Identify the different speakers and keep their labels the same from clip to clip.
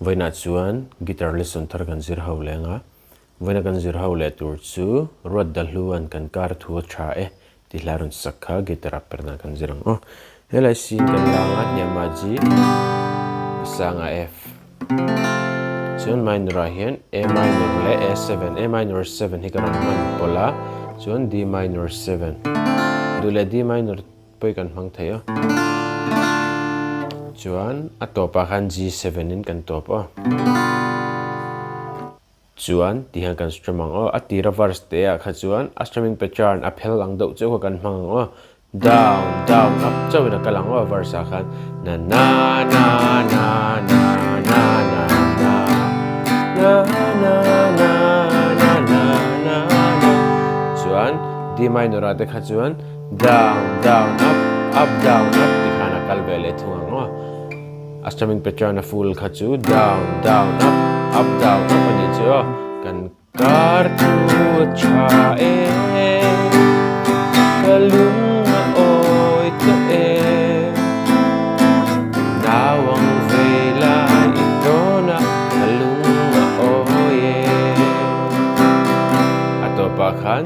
Speaker 1: Với nát chuan guitar lesson thar kan zir ho lenga với na kan zir ho le tur chu ruat da hluan kan kar thu tha e ti hlarun sakha guitar perna kan zirang o helai sin kan langa nyama ji sanga F chuan minor a hian A minor le A7 A minor 7 hi kan man pola chuan D minor 7 dule D minor poi kan hmang thei o chuan a topa khan G7 in kan top o chuan tihan kan strumming o a tira verse te a kha chuan a strumming pattern a phel ang do chu kan hmang o down down up chu na kalang o verse a khan na na na na na na na na na na na na na na chuan D minor a te kha chuan down down up down up ti khana kalvele thungang o a strumming pattern a full kha chu down down up down up ani chu kan kar tu cha e kalunga oi to e nawang vela itona kalunga oi atopa khan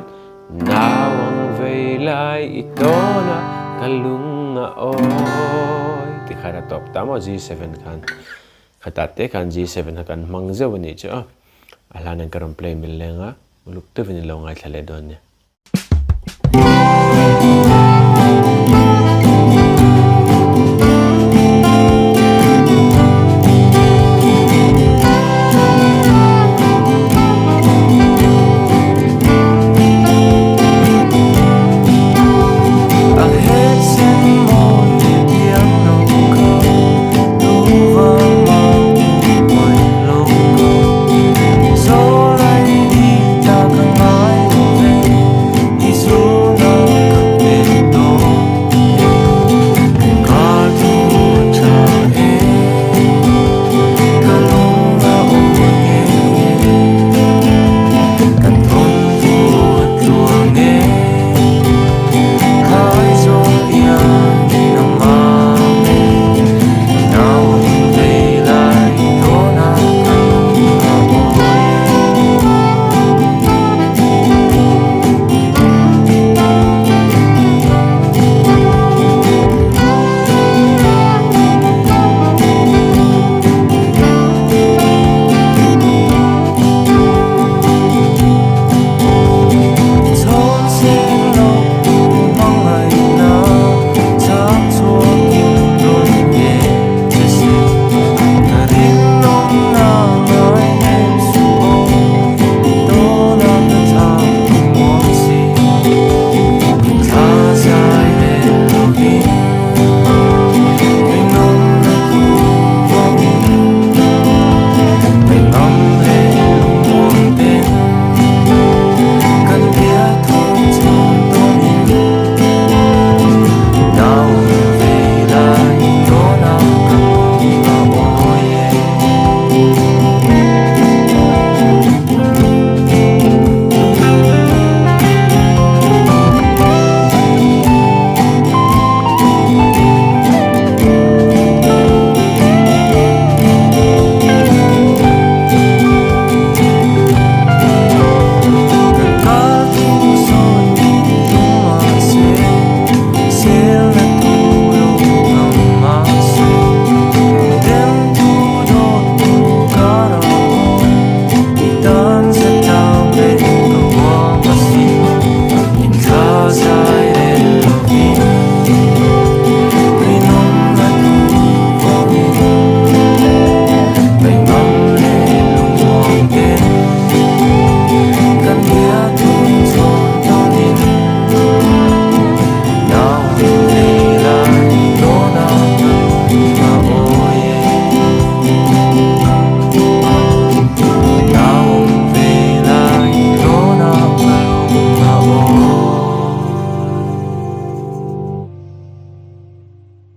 Speaker 1: nawang vela itona kalunga oi ti khara top tamo G7 khan khatate kan G7 kan mangze wani cha alanan karam play mil lenga muluk te vini lo ngai thale don ne